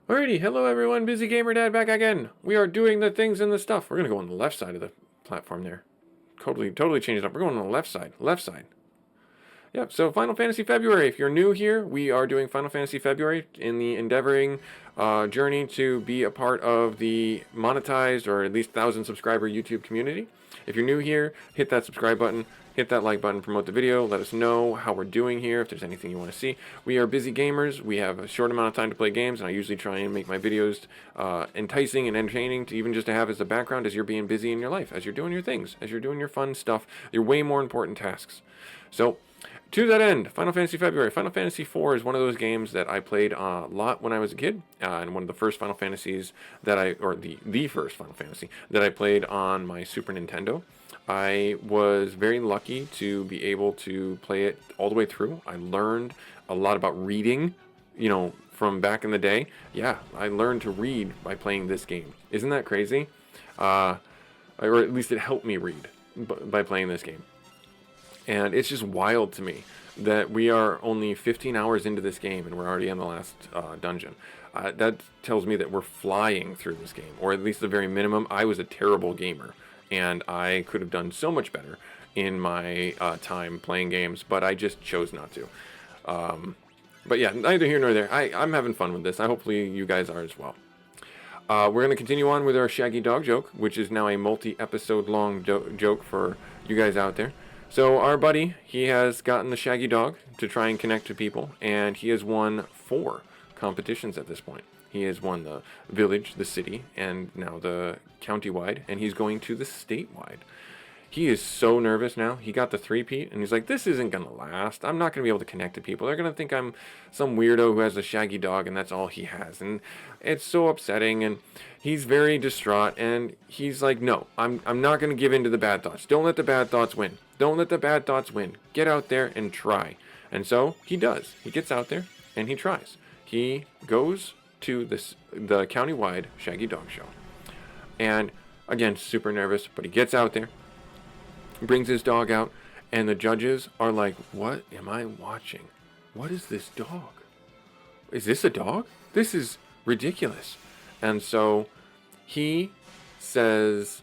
Alrighty, hello everyone, Busy Gamer Dad back again. We are doing the things and the stuff. We're gonna go on the left side of the platform there. Totally changed it up. We're going on the left side. Left side. Yep, so Final Fantasy February. If you're new here, we are doing Final Fantasy February in the endeavoring journey to be a part of the monetized or at least 1,000 subscriber YouTube community. If you're new here, hit that subscribe button, hit that like button, promote the video, let us know how we're doing here, if there's anything you want to see. We are busy gamers. We have a short amount of time to play games, and I usually try and make my videos enticing and entertaining to even just to have as a background as you're being busy in your life, as you're doing your things, as you're doing your fun stuff, your way more important tasks. So, to that end, Final Fantasy February. Final Fantasy IV is one of those games that I played a lot when I was a kid, and one of the first Final Fantasies that the first Final Fantasy that I played on my Super Nintendo. I was very lucky to be able to play it all the way through. I learned a lot about reading, from back in the day. Yeah, I learned to read by playing this game. Isn't that crazy? Or at least it helped me read by playing this game. And it's just wild to me that we are only 15 hours into this game and we're already in the last dungeon. That tells me that we're flying through this game, or at least the very minimum. I was a terrible gamer, and I could have done so much better in my time playing games, but I just chose not to. But yeah, neither here nor there. I'm having fun with this. Hopefully you guys are as well. We're going to continue on with our Shaggy Dog joke, which is now a multi-episode long joke for you guys out there. So our buddy, he has gotten the Shaggy Dog to try and connect to people, and he has won 4 competitions at this point. He has won the village, the city, and now the county-wide, and he's going to the statewide. He is so nervous now. He got the 3-peat, and he's like, this isn't going to last. I'm not going to be able to connect to people. They're going to think I'm some weirdo who has a shaggy dog, and that's all he has. And it's so upsetting, and he's very distraught, and he's like, no, I'm not going to give in to the bad thoughts. Don't let the bad thoughts win. Don't let the bad thoughts win. Get out there and try. And so he does. He gets out there, and he tries. He goes to the county-wide Shaggy Dog Show. And, again, super nervous, but he gets out there, brings his dog out, and the judges are like, what am I watching? What is this dog? Is this a dog? This is ridiculous. And so he says,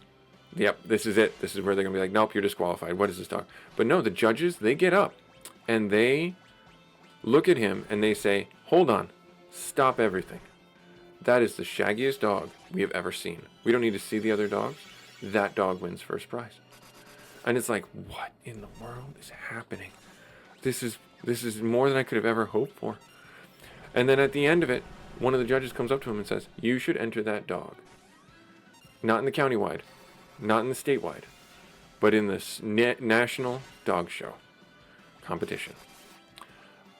yep, this is it. This is where they're going to be like, nope, you're disqualified. What is this dog? But no, the judges, they get up and they look at him and they say, hold on, stop everything. That is the shaggiest dog we have ever seen. We don't need to see the other dogs. That dog wins first prize. And it's like, what in the world is happening? This is more than I could have ever hoped for. And then at the end of it, one of the judges comes up to him and says, you should enter that dog. Not in the countywide, not in the statewide, but in this national dog show competition.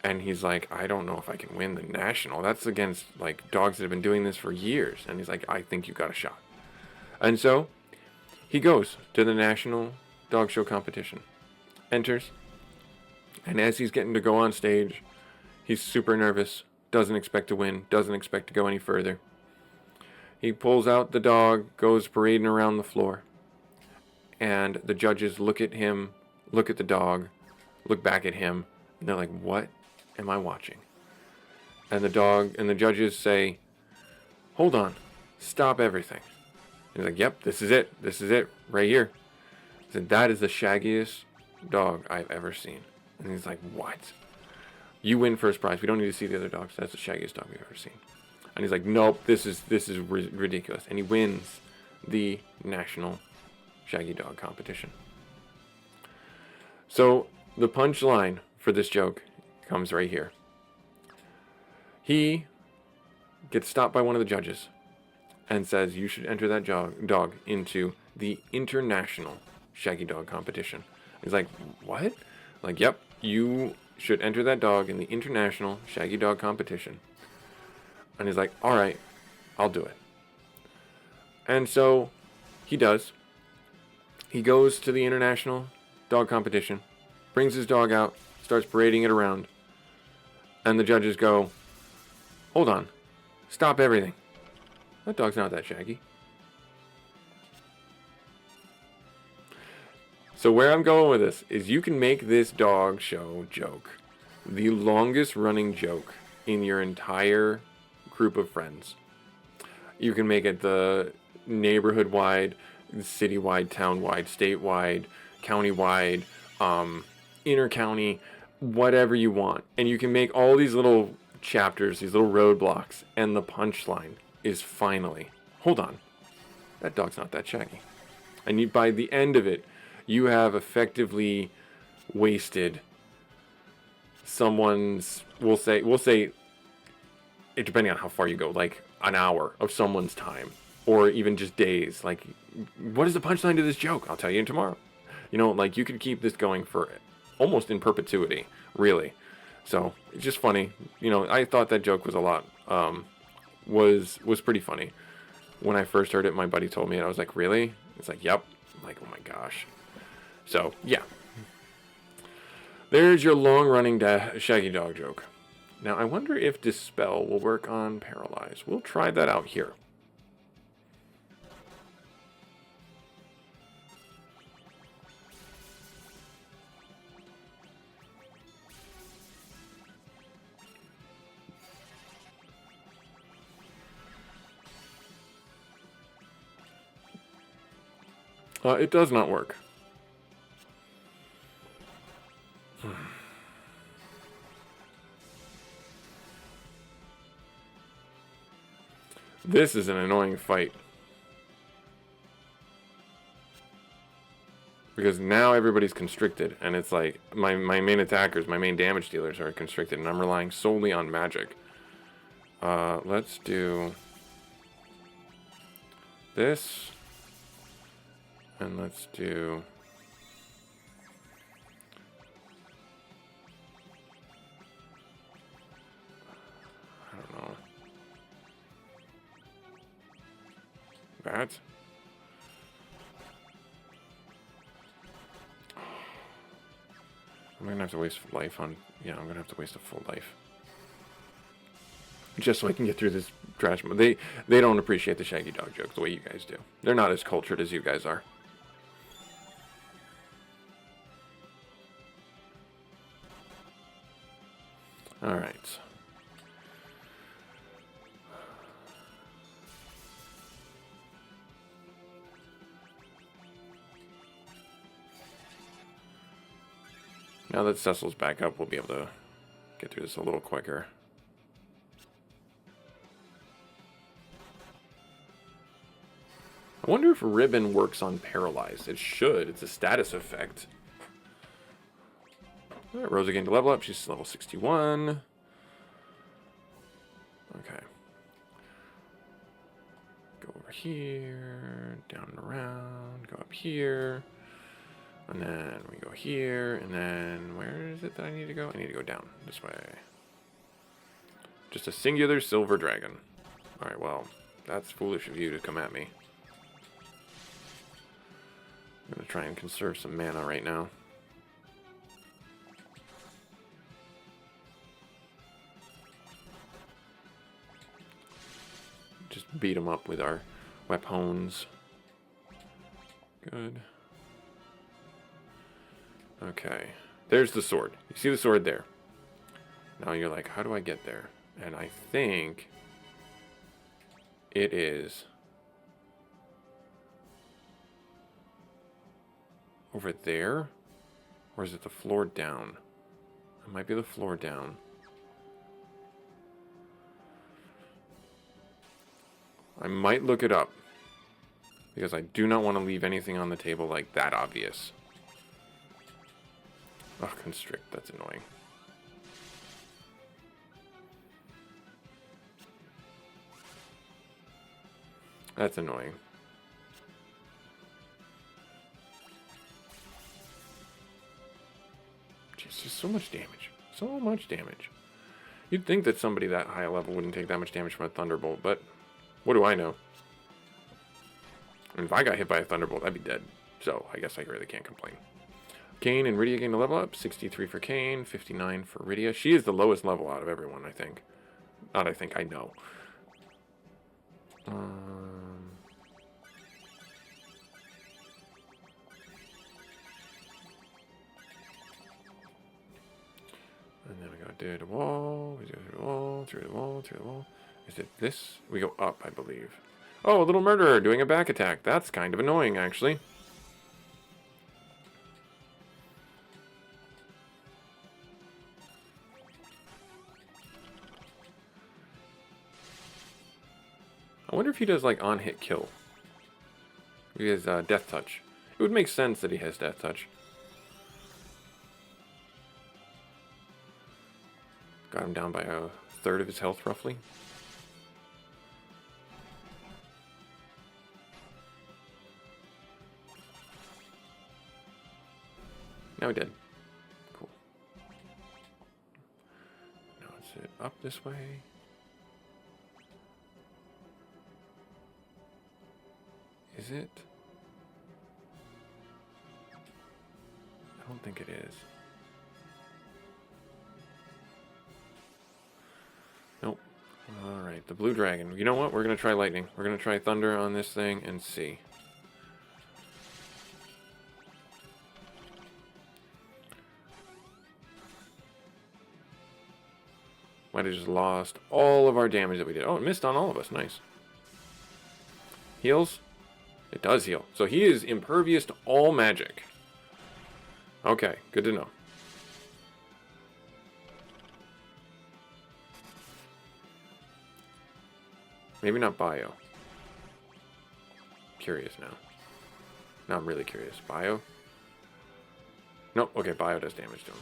And he's like, I don't know if I can win the national. That's against like dogs that have been doing this for years. And he's like, I think you got a shot. And so he goes to the national dog show competition, enters, and as he's getting to go on stage, he's super nervous, doesn't expect to win, doesn't expect to go any further. He pulls out the dog, goes parading around the floor, and the judges look at him, look at the dog, look back at him, and they're like, what am I watching? And the judges say, hold on, stop everything. And he's like, yep, this is it, right here. Said, that is the shaggiest dog I've ever seen. And he's like, what? You win first prize. We don't need to see the other dogs. That's the shaggiest dog we've ever seen. And he's like, nope, this is ridiculous. And he wins the national shaggy dog competition. So the punchline for this joke comes right here. He gets stopped by one of the judges and says, you should enter that dog into the international Shaggy Dog competition. He's like, what? Like, yep, you should enter that dog in the international Shaggy Dog competition. And he's like, all right, I'll do it. And so he does. He goes to the international dog competition, brings his dog out, starts parading it around. And the judges go, hold on, stop everything. That dog's not that shaggy. So where I'm going with this is you can make this dog show joke the longest running joke in your entire group of friends. You can make it the neighborhood-wide, city-wide, town-wide, statewide, county-wide, inter-county, whatever you want. And you can make all these little chapters, these little roadblocks, and the punchline is finally, hold on, that dog's not that shaggy. And by the end of it, you have effectively wasted someone's, we'll say, it, depending on how far you go, like an hour of someone's time, or even just days. Like, what is the punchline to this joke? I'll tell you tomorrow. You know, like, you could keep this going for almost in perpetuity, really. So it's just funny. You know, I thought that joke was a lot, was pretty funny. When I first heard it, my buddy told me, and I was like, really? It's like, yep. I'm like, oh my gosh. So, yeah. There's your long-running shaggy dog joke. Now, I wonder if Dispel will work on Paralyze. We'll try that out here. It does not work. This is an annoying fight. Because now everybody's constricted, and it's like, my main attackers, my main damage dealers are constricted, and I'm relying solely on magic. Let's do this. And let's do... I don't know. That. I'm gonna have to waste life on... Yeah, I'm gonna have to waste a full life. Just so I can get through this trash mode. They don't appreciate the shaggy dog joke the way you guys do. They're not as cultured as you guys are. Alright. Now that Cecil's back up, we'll be able to get through this a little quicker. I wonder if Ribbon works on Paralyze. It should. It's a status effect. All right, Rosa gained a level up. She's level 61. Okay. Go over here, down and around, go up here. And then we go here, and then where is it that I need to go? I need to go down this way. Just a singular silver dragon. Alright, well, that's foolish of you to come at me. I'm going to try and conserve some mana right now. Just beat them up with our weapons. Good. Okay. There's the sword. You see the sword there. Now you're like, how do I get there? And I think it is over there. Or is it the floor down? It might be the floor down. I might look it up. Because I do not want to leave anything on the table like that obvious. Oh, constrict. That's annoying. That's annoying. Jeez, just so much damage. So much damage. You'd think that somebody that high level wouldn't take that much damage from a Thunderbolt, but what do I know? I mean, if I got hit by a Thunderbolt, I'd be dead. So, I guess I really can't complain. Kane and Rydia gained a level up. 63 for Kane, 59 for Rydia. She is the lowest level out of everyone, I think. Not I think, I know. And then we go through the wall, we go through the wall, through the wall, through the wall. Is it this? We go up, I believe. Oh, a little murderer doing a back attack. That's kind of annoying, actually. I wonder if he does, like, on-hit kill. He has death touch. It would make sense that he has death touch. Got him down by a third of his health, roughly. Now he did. Cool. Now is it up this way? Is it? I don't think it is. Nope. Alright, the blue dragon. You know what? We're going to try lightning. We're going to try thunder on this thing and see. Might have just lost all of our damage that we did. Oh, it missed on all of us. Nice. Heals? It does heal. So he is impervious to all magic. Okay, good to know. Maybe not bio. Curious now. Now I'm really curious. Bio? Nope. Okay, bio does damage to him.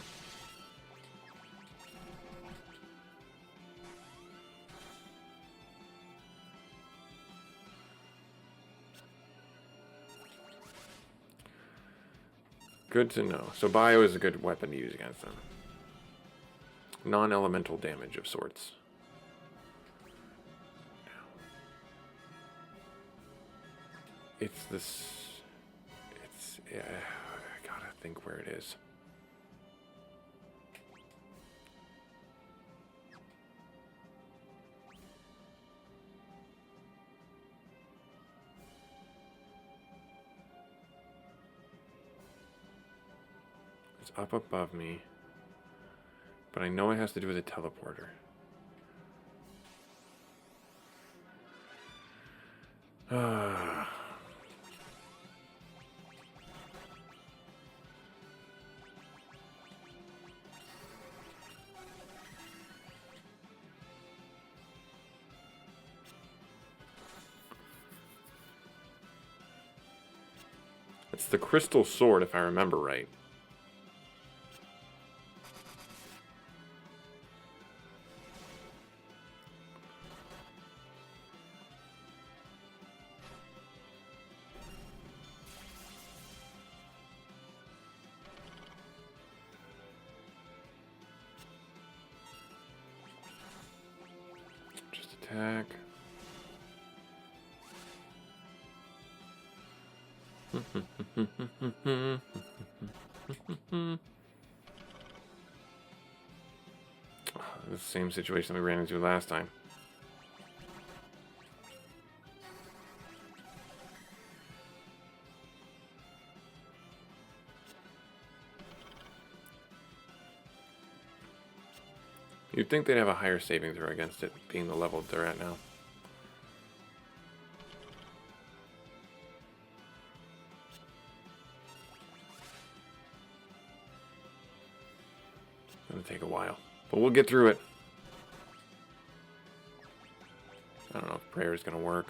Good to know. So bio is a good weapon to use against them. Non-elemental damage of sorts. It's this... It's... Yeah, I gotta think where it is. It's up above me. But I know it has to do with a teleporter. It's the crystal sword, if I remember right. Just attack. The same situation we ran into last time. You'd think they'd have a higher saving throw against it, being the level they're at now. Gonna take a while, but we'll get through it. I don't know if prayer is gonna work.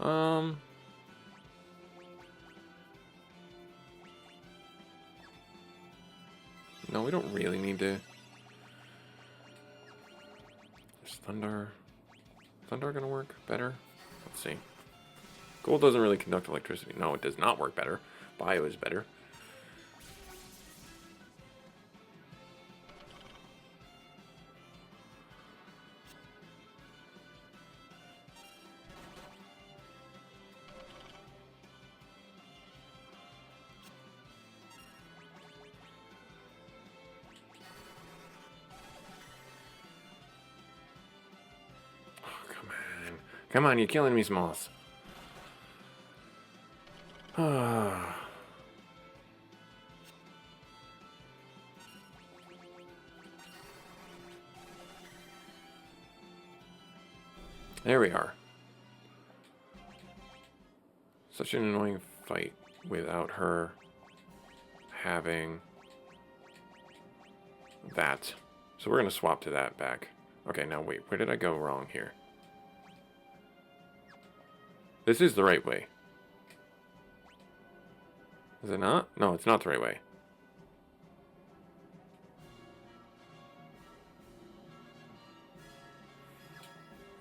No, we don't really need to. Is thunder gonna work better? Let's see. Gold doesn't really conduct electricity. No, it does not work better. Bio is better. Come on, you're killing me, Smalls. There we are. Such an annoying fight without her having that. So we're going to swap to that back. Okay, now wait. Where did I go wrong here? This is the right way. Is it not? No, it's not the right way.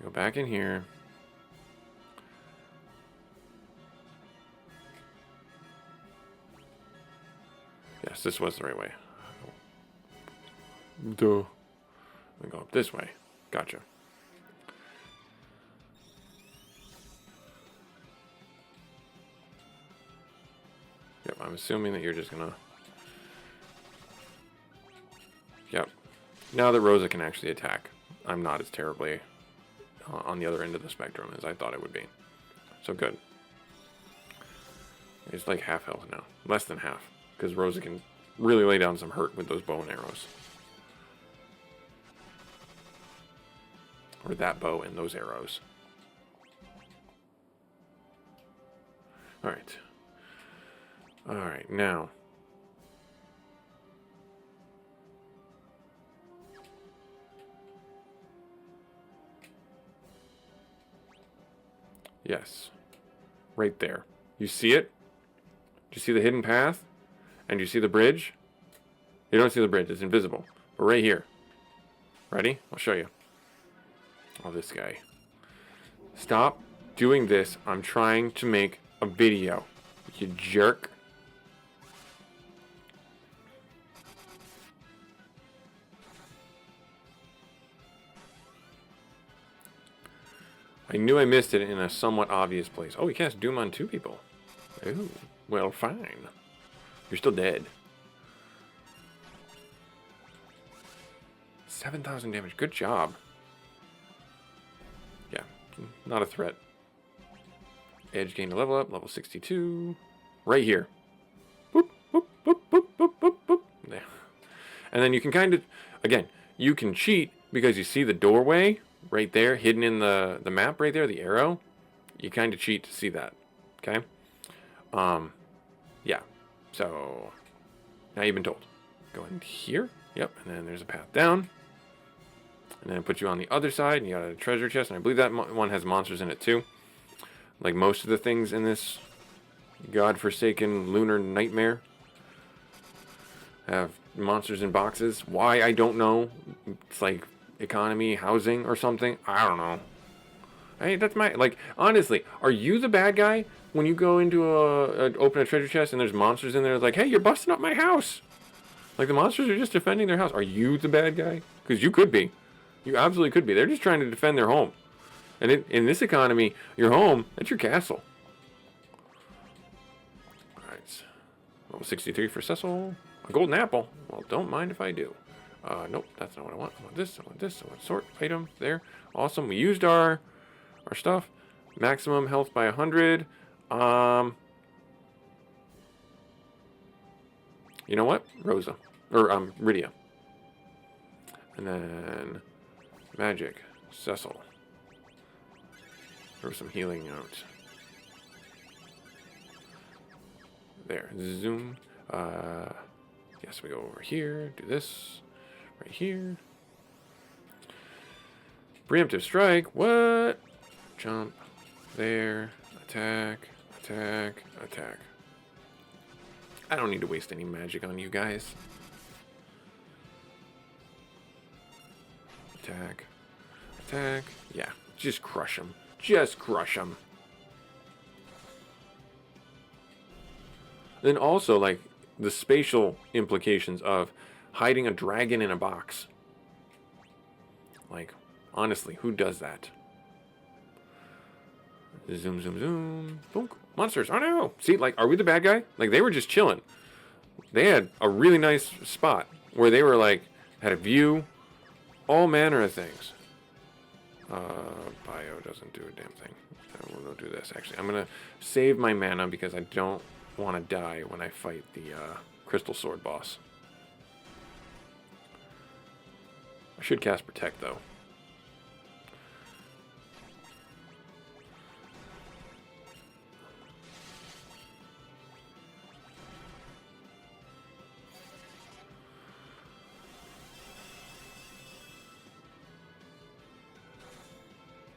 Go back in here. Yes, this was the right way. Duh. We go up this way. Gotcha. Yep, I'm assuming that you're just gonna... Yep. Now that Rosa can actually attack, I'm not as terribly on the other end of the spectrum as I thought it would be. So good. It's like half health now. Less than half. Because Rosa can really lay down some hurt with those bow and arrows. Or that bow and those arrows. Alright. Alright, now. Yes. Right there. You see it? Do you see the hidden path? And you see the bridge? You don't see the bridge. It's invisible. But right here. Ready? I'll show you. Oh, this guy. Stop doing this. I'm trying to make a video. You jerk. I knew I missed it in a somewhat obvious place. Oh, he cast Doom on 2 people. Ooh, well, fine. You're still dead. 7,000 damage. Good job. Yeah, not a threat. Edge gained a level up. Level 62. Right here. Boop, boop, boop, boop, boop, boop, boop. There. And then you can kind of, again, you can cheat because you see the doorway right there, hidden in the map right there, the arrow. You kind of cheat to see that. Okay? Yeah. So, now you've been told. Go in here. Yep. And then there's a path down. And then it puts you on the other side, and you got a treasure chest. And I believe that one has monsters in it, too. Like most of the things in this godforsaken lunar nightmare have monsters in boxes. Why, I don't know. It's like economy, housing, or something. I don't know. Hey, that's my... Like, honestly, are you the bad guy when you go into open a treasure chest and there's monsters in there? Like, hey, you're busting up my house. Like, the monsters are just defending their house. Are you the bad guy? Because you could be. You absolutely could be. They're just trying to defend their home. And in this economy, your home, that's your castle. Alright. Level 63 for Cecil. A golden apple. Well, don't mind if I do. Nope, that's not what I want. I want this, I want this, I want sort item. There. Awesome. We used our stuff. Maximum health by 100. You know what? Rosa. Or, Rydia. And then... Magic. Cecil. Throw some healing out. There. Zoom. Yes, we go over here. Do this. Right here. Preemptive strike. What? Jump. There. Attack. Attack. Attack. I don't need to waste any magic on you guys. Attack. Attack. Yeah. Just crush them. Just crush them. Then also, like, the spatial implications of hiding a dragon in a box. Like, honestly, who does that? Zoom, zoom, zoom. Boom. Monsters. Oh no! See, like, are we the bad guy? Like, they were just chilling. They had a really nice spot where they were, like, had a view. All manner of things. Bio doesn't do a damn thing. We'll go do this, actually. I'm going to save my mana because I don't want to die when I fight the Crystal Sword boss. I should cast Protect, though.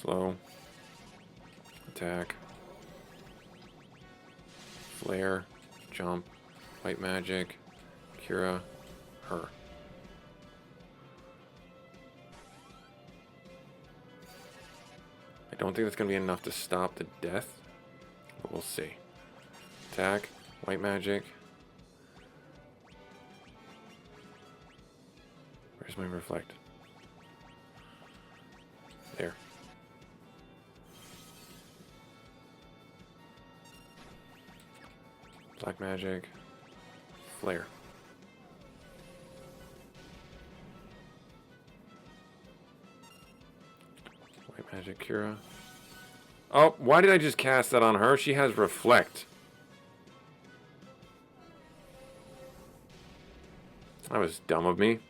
Slow. Attack. Flare. Jump. White magic. Cura. Her. I don't think that's going to be enough to stop the death, but we'll see. Attack. White magic. Where's my reflect? There. Black magic. Flare. White magic Cura. Oh, why did I just cast that on her? She has reflect. That was dumb of me.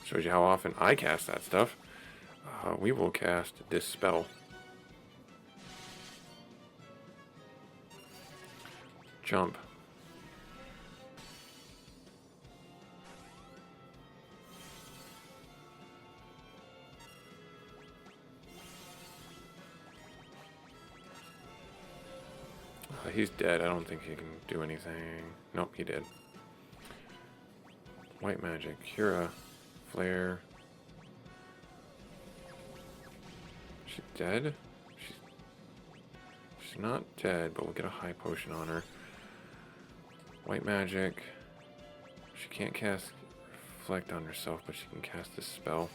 Shows you how often I cast that stuff. We will cast this spell. Jump. He's dead. I don't think he can do anything. Nope, he did. White magic. Cura. Flare. She's dead? She's not dead, but we'll get a high potion on her. White magic. She can't cast reflect on herself, but she can cast this spell.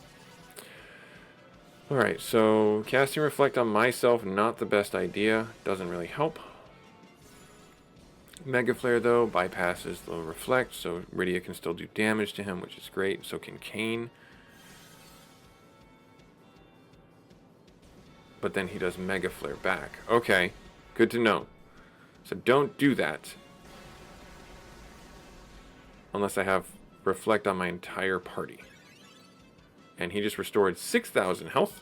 Alright, so casting reflect on myself, not the best idea. Doesn't really help. Mega Flare, though, bypasses the reflect, so Rydia can still do damage to him, which is great. So can Kain. But then he does Mega Flare back. Okay, good to know. So don't do that. Unless I have reflect on my entire party. And he just restored 6,000 health.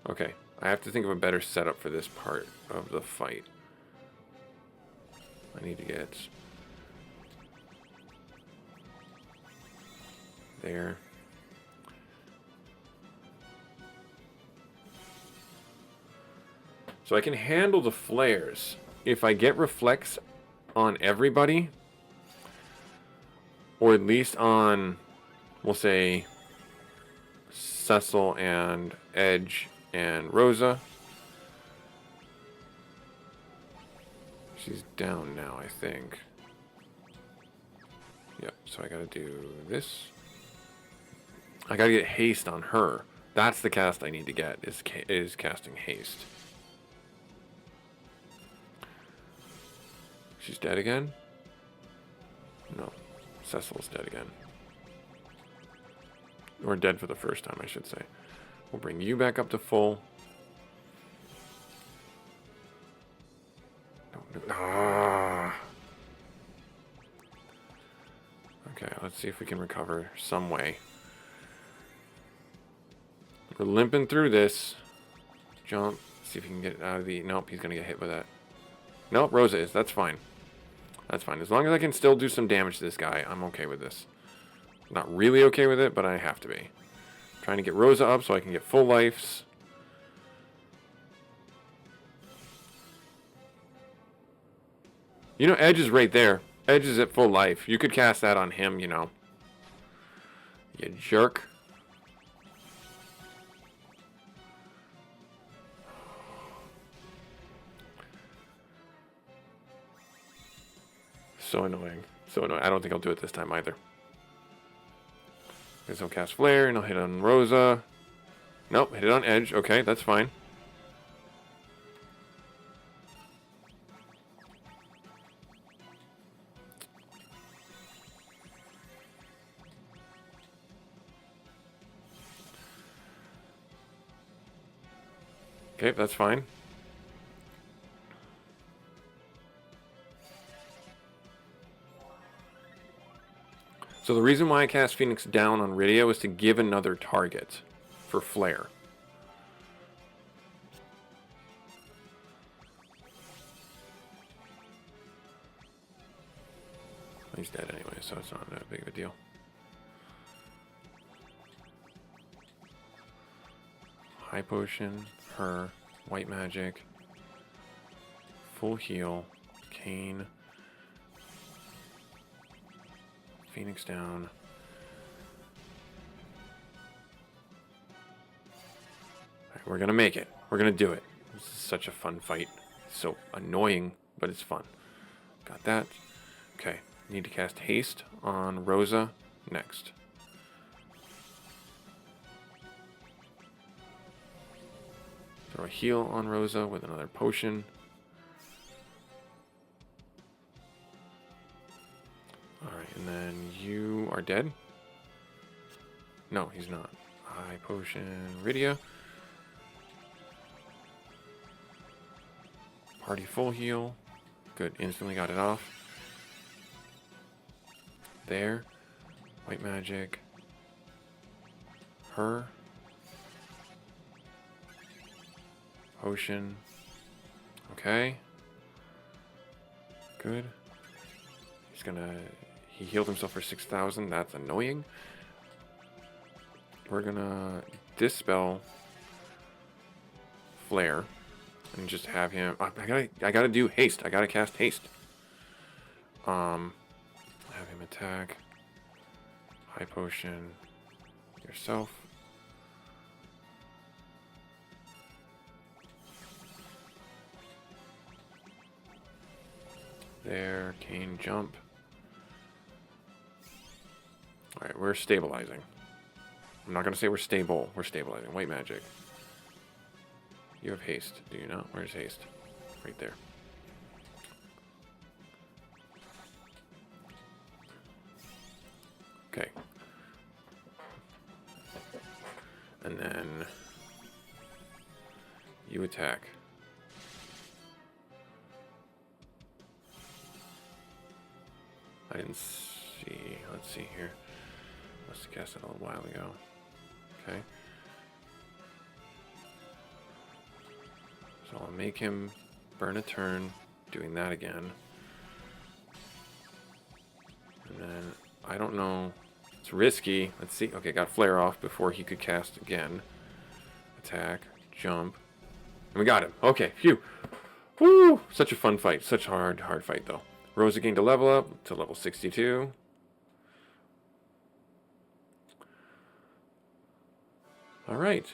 Okay, I have to think of a better setup for this part of the fight. I need to get there. So I can handle the flares. If I get reflects on everybody, or at least on, we'll say, Cecil and Edge and Rosa. She's down now, I think. Yep, so I gotta do this. I gotta get haste on her. That's the cast I need to get, is casting haste. She's dead again? No. Cecil's dead again. Or dead for the first time, I should say. We'll bring you back up to full. Okay, let's see if we can recover some way. We're limping through this. Jump. See if he can get out of the... Nope, he's going to get hit with that. Nope, Rosa is. That's fine. That's fine. As long as I can still do some damage to this guy, I'm okay with this. Not really okay with it, but I have to be. Trying to get Rosa up so I can get full lives. You know, Edge is right there. Edge is at full life. You could cast that on him, you know. You jerk. So annoying. So annoying. I don't think I'll do it this time either. Guess I'll cast Flare and I'll hit on Rosa. Nope, hit it on Edge. Okay, that's fine. Okay, that's fine. So the reason why I cast Phoenix down on Rydia was to give another target for Flare. He's dead anyway, so it's not that big of a deal. High potion, her, white magic, full heal, Kane, Phoenix down. Alright, we're gonna make it. We're gonna do it. This is such a fun fight. So annoying, but it's fun. Got that. Okay, need to cast haste on Rosa next. Throw a heal on Rosa with another potion. Alright, and then you are dead? No, he's not. High potion, Rydia. Party full heal. Good, instantly got it off. There. White magic. Her. Potion. Okay. Good. He's gonna... He healed himself for 6,000. That's annoying. We're gonna dispel Flare and just have him... I gotta do haste. I gotta cast haste. Have him attack. High potion yourself. There, Kane jump. Alright, we're stabilizing. I'm not gonna say we're stable. We're stabilizing. White magic. You have haste, do you not? Where's haste? Right there. Okay. And then you attack. I didn't see. Let's see here. Must have cast it a little while ago. Okay. So I'll make him burn a turn, doing that again. And then, I don't know. It's risky. Let's see. Okay, got flare off before he could cast again. Attack, jump. And we got him. Okay, phew. Woo! Such a fun fight. Such a hard fight, though. Rosa gained a level up to level 62. Alright.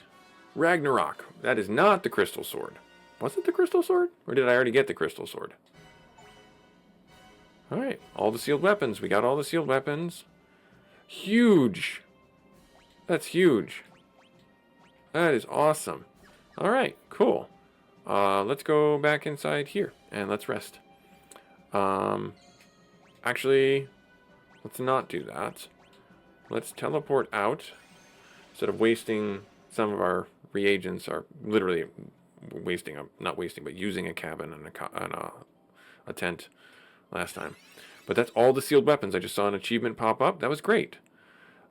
Ragnarok. That is not the crystal sword. Was it the crystal sword? Or did I already get the crystal sword? Alright. All the sealed weapons. We got all the sealed weapons. Huge. That's huge. That is awesome. Alright. Cool. Let's go back inside here. And let's rest. Actually, let's not do that. Let's teleport out. Instead of wasting some of our reagents, or literally wasting, not wasting, but using a cabin and a tent last time. But that's all the sealed weapons. I just saw an achievement pop up. That was great.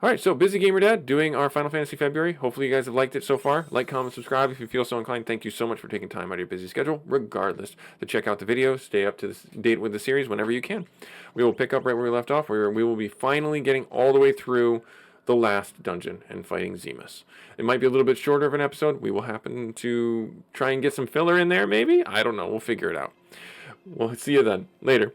Alright, so Busy Gamer Dad doing our Final Fantasy February. Hopefully you guys have liked it so far. Like, comment, subscribe if you feel so inclined. Thank you so much for taking time out of your busy schedule, regardless, to check out the videos, stay up to date with the series whenever you can. We will pick up right where we left off, where we will be finally getting all the way through the last dungeon and fighting Zemus. It might be a little bit shorter of an episode. We will happen to try and get some filler in there, maybe? I don't know. We'll figure it out. We'll see you then. Later.